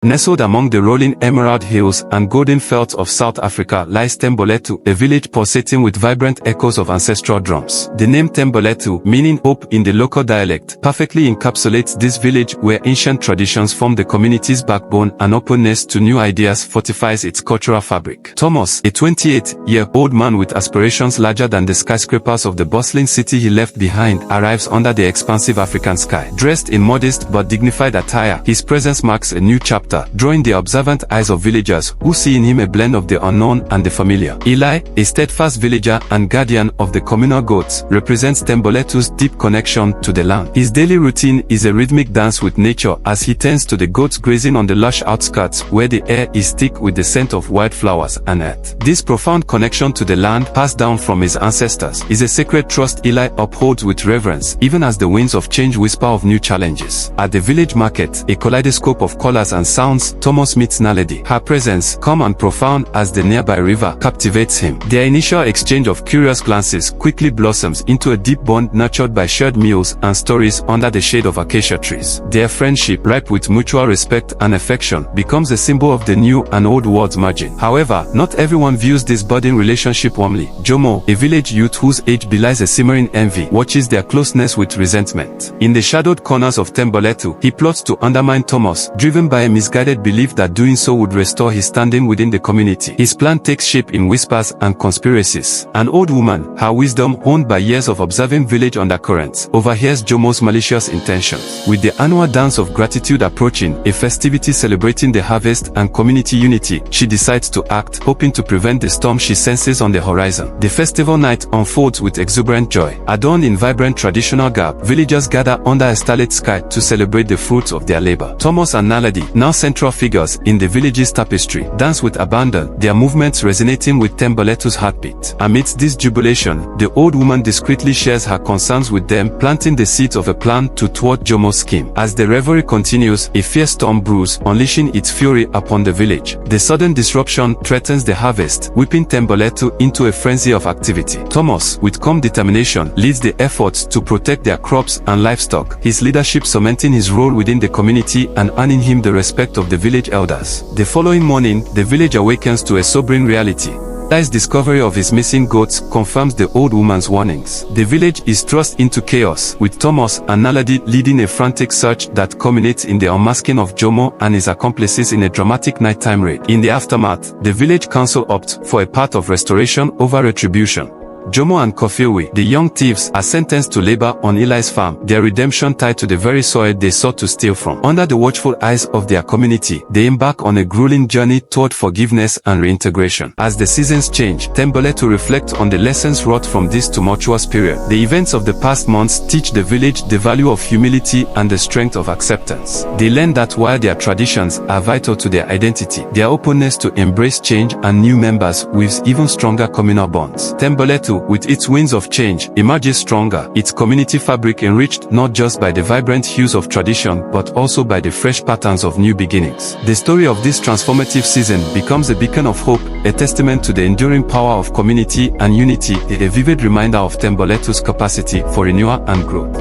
Nestled among the rolling emerald hills and golden felts of South Africa lies Thembalethu, a village pulsating with vibrant echoes of ancestral drums. The name Thembalethu, meaning hope in the local dialect, perfectly encapsulates this village where ancient traditions form the community's backbone and openness to new ideas fortifies its cultural fabric. Thomas, a 28-year-old man with aspirations larger than the skyscrapers of the bustling city he left behind, arrives under the expansive African sky. Dressed in modest but dignified attire, his presence marks a new chapter, drawing the observant eyes of villagers who see in him a blend of the unknown and the familiar. Eli, a steadfast villager and guardian of the communal goats, represents Thembalethu's deep connection to the land. His daily routine is a rhythmic dance with nature as he tends to the goats grazing on the lush outskirts where the air is thick with the scent of wildflowers and earth. This profound connection to the land, passed down from his ancestors, is a sacred trust Eli upholds with reverence, even as the winds of change whisper of new challenges. At the village market, a kaleidoscope of colors and sounds, Thomas meets Naledi. Her presence, calm and profound as the nearby river, captivates him. Their initial exchange of curious glances quickly blossoms into a deep bond nurtured by shared meals and stories under the shade of acacia trees. Their friendship, ripe with mutual respect and affection, becomes a symbol of the new and old worlds merging. However, not everyone views this budding relationship warmly. Jomo, a village youth whose age belies a simmering envy, watches their closeness with resentment. In the shadowed corners of Thembalethu, he plots to undermine Thomas, driven by a misguided belief that doing so would restore his standing within the community. His plan takes shape in whispers and conspiracies. An old woman, her wisdom honed by years of observing village undercurrents, overhears Jomo's malicious intentions. With the annual dance of gratitude approaching, a festivity celebrating the harvest and community unity, she decides to act, hoping to prevent the storm she senses on the horizon. The festival night unfolds with exuberant joy. Adorned in vibrant traditional garb, villagers gather under a starlit sky to celebrate the fruits of their labor. Thomas and Naledi, now central figures in the village's tapestry, dance with abandon, their movements resonating with Thembalethu's heartbeat. Amidst this jubilation, the old woman discreetly shares her concerns with them, planting the seeds of a plan to thwart Jomo's scheme. As the revelry continues, a fierce storm brews, unleashing its fury upon the village. The sudden disruption threatens the harvest, whipping Thembalethu into a frenzy of activity. Thomas, with calm determination, leads the efforts to protect their crops and livestock, his leadership cementing his role within the community and earning him the respect of the village elders. The following morning, the village awakens to a sobering reality. Eli's discovery of his missing goats confirms the old woman's warnings. The village is thrust into chaos, with Thomas and Naledi leading a frantic search that culminates in the unmasking of Jomo and his accomplices in a dramatic nighttime raid. In the aftermath, the village council opts for a path of restoration over retribution. Jomo and Kofiwi, the young thieves, are sentenced to labor on Eli's farm, their redemption tied to the very soil they sought to steal from. Under the watchful eyes of their community, they embark on a grueling journey toward forgiveness and reintegration. As the seasons change, Thembalethu reflects on the lessons wrought from this tumultuous period. The events of the past months teach the village the value of humility and the strength of acceptance. They learn that while their traditions are vital to their identity, their openness to embrace change and new members weaves even stronger communal bonds. Thembalethu, with its winds of change, emerges stronger, its community fabric enriched not just by the vibrant hues of tradition but also by the fresh patterns of new beginnings. The story of this transformative season becomes a beacon of hope, a testament to the enduring power of community and unity, a vivid reminder of Thembalethu's capacity for renewal and growth.